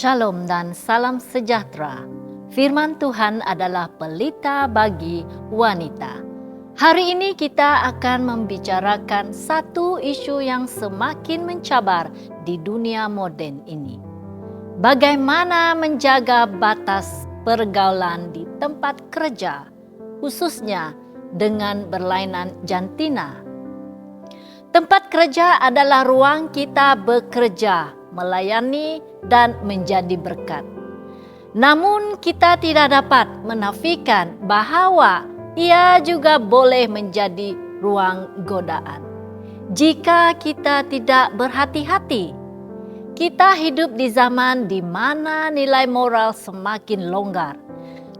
Shalom dan salam sejahtera. Firman Tuhan adalah pelita bagi wanita. Hari ini kita akan membicarakan satu isu yang semakin mencabar di dunia modern ini. Bagaimana menjaga batas pergaulan di tempat kerja, khususnya dengan berlainan jantina. Tempat kerja adalah ruang kita bekerja, melayani, dan menjadi berkat. Namun kita tidak dapat menafikan bahwa ia juga boleh menjadi ruang godaan. Jika kita tidak berhati-hati, kita hidup di zaman di mana nilai moral semakin longgar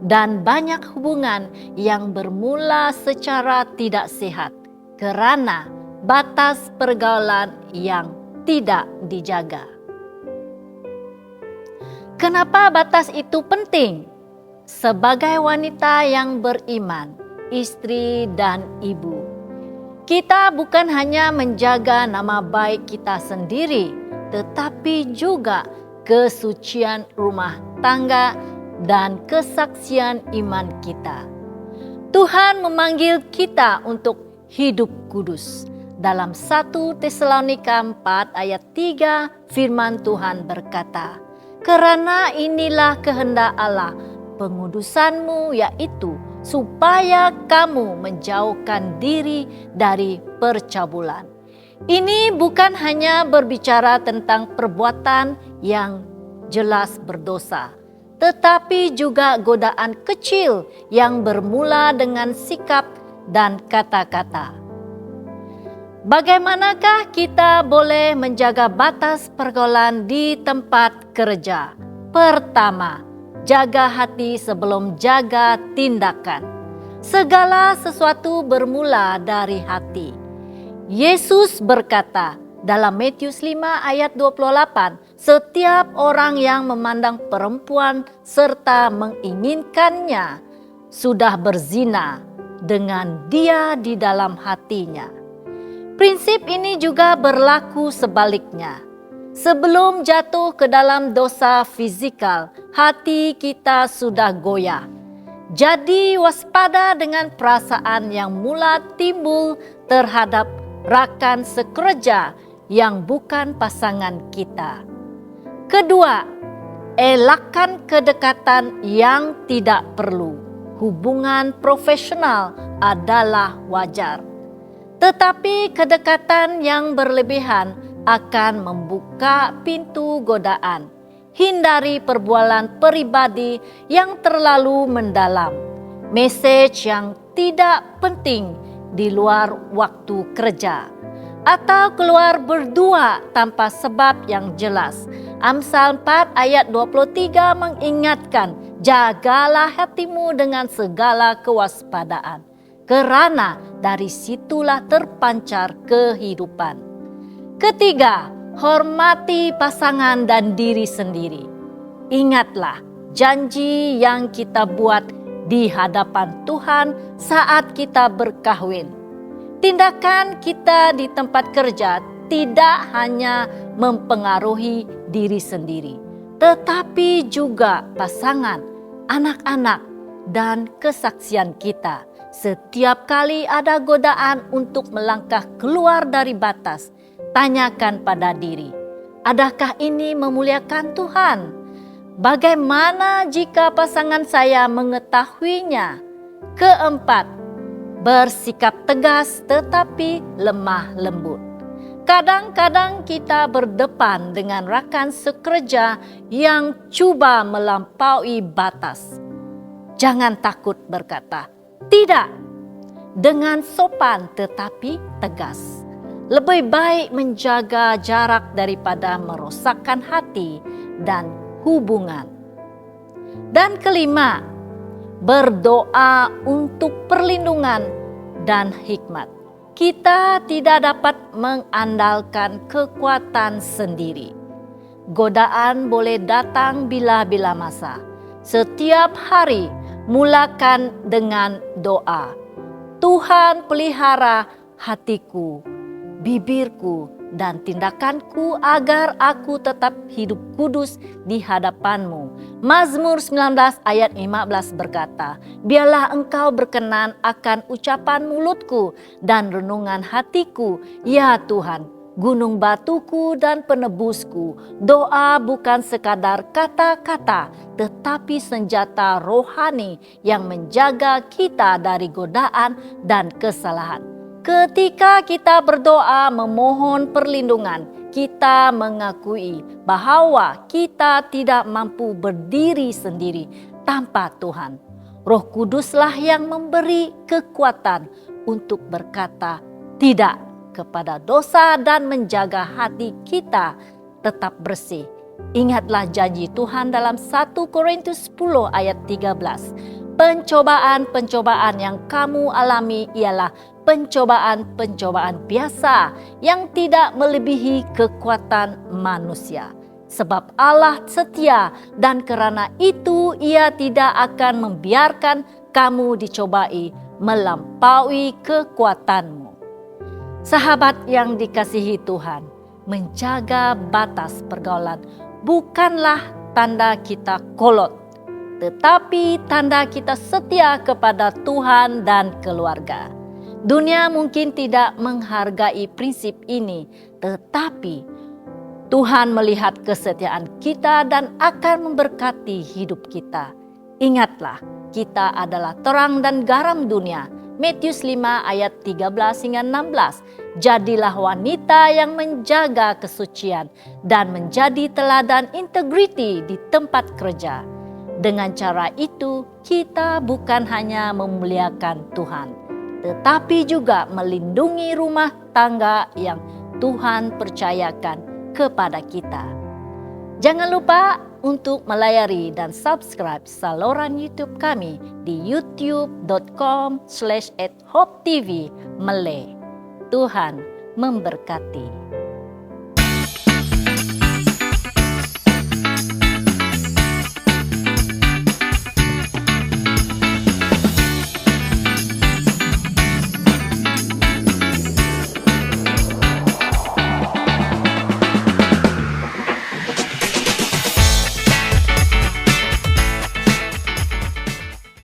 dan banyak hubungan yang bermula secara tidak sehat karena batas pergaulan yang tidak dijaga. Kenapa batas itu penting? Sebagai wanita yang beriman, istri dan ibu, kita bukan hanya menjaga nama baik kita sendiri, tetapi juga kesucian rumah tangga dan kesaksian iman kita. Tuhan memanggil kita untuk hidup kudus. Dalam 1 Tesalonika 4 ayat 3 firman Tuhan berkata, "Karena inilah kehendak Allah, pengudusanmu yaitu supaya kamu menjauhkan diri dari percabulan." Ini bukan hanya berbicara tentang perbuatan yang jelas berdosa, tetapi juga godaan kecil yang bermula dengan sikap dan kata-kata. Bagaimanakah kita boleh menjaga batas pergaulan di tempat kerja? Pertama, jaga hati sebelum jaga tindakan. Segala sesuatu bermula dari hati. Yesus berkata dalam Matius 5 ayat 28, "Setiap orang yang memandang perempuan serta menginginkannya sudah berzina dengan dia di dalam hatinya." Prinsip ini juga berlaku sebaliknya. Sebelum jatuh ke dalam dosa fisikal, hati kita sudah goyah. Jadi waspada dengan perasaan yang mula timbul terhadap rakan sekerja yang bukan pasangan kita. Kedua, elakkan kedekatan yang tidak perlu. Hubungan profesional adalah wajar. Tetapi kedekatan yang berlebihan akan membuka pintu godaan. Hindari perbualan pribadi yang terlalu mendalam. Mesej yang tidak penting di luar waktu kerja. Atau keluar berdua tanpa sebab yang jelas. Amsal 4 ayat 23 mengingatkan, "Jagalah hatimu dengan segala kewaspadaan, karena dari situlah terpancar kehidupan." Ketiga, hormati pasangan dan diri sendiri. Ingatlah janji yang kita buat di hadapan Tuhan saat kita berkahwin. Tindakan kita di tempat kerja tidak hanya mempengaruhi diri sendiri, tetapi juga pasangan, anak-anak, dan kesaksian kita. Setiap kali ada godaan untuk melangkah keluar dari batas, tanyakan pada diri, adakah ini memuliakan Tuhan? Bagaimana jika pasangan saya mengetahuinya? Keempat, bersikap tegas tetapi lemah lembut. Kadang-kadang kita berdepan dengan rakan sekerja yang cuba melampaui batas. Jangan takut berkata tidak dengan sopan tetapi tegas. Lebih baik menjaga jarak daripada merosakkan hati dan hubungan. Dan kelima, berdoa untuk perlindungan dan hikmat. Kita tidak dapat mengandalkan kekuatan sendiri. Godaan boleh datang bila-bila masa. Setiap hari mulakan dengan doa. Tuhan pelihara hatiku, bibirku, dan tindakanku agar aku tetap hidup kudus di hadapanmu. Mazmur 19 ayat 15 berkata, biarlah engkau berkenan akan ucapan mulutku dan renungan hatiku, ya Tuhan, gunung batuku dan penebusku. Doa bukan sekadar kata-kata, tetapi senjata rohani yang menjaga kita dari godaan dan kesalahan. Ketika kita berdoa memohon perlindungan, kita mengakui bahwa kita tidak mampu berdiri sendiri tanpa Tuhan. Roh Kuduslah yang memberi kekuatan untuk berkata tidak kepada dosa dan menjaga hati kita tetap bersih. Ingatlah janji Tuhan dalam 1 Korintus 10 ayat 13. Pencobaan-pencobaan yang kamu alami ialah pencobaan-pencobaan biasa yang tidak melebihi kekuatan manusia. Sebab Allah setia dan karena itu Ia tidak akan membiarkan kamu dicobai melampaui kekuatanmu. Sahabat yang dikasihi Tuhan, menjaga batas pergaulan bukanlah tanda kita kolot, tetapi tanda kita setia kepada Tuhan dan keluarga. Dunia mungkin tidak menghargai prinsip ini, tetapi Tuhan melihat kesetiaan kita dan akan memberkati hidup kita. Ingatlah, kita adalah terang dan garam dunia. Matius 5 ayat 13 hingga 16. Jadilah wanita yang menjaga kesucian dan menjadi teladan integriti di tempat kerja. Dengan cara itu, kita bukan hanya memuliakan Tuhan, tetapi juga melindungi rumah tangga yang Tuhan percayakan kepada kita. Jangan lupa untuk melayari dan subscribe saluran YouTube kami di youtube.com/@hopetv Malay. Tuhan memberkati.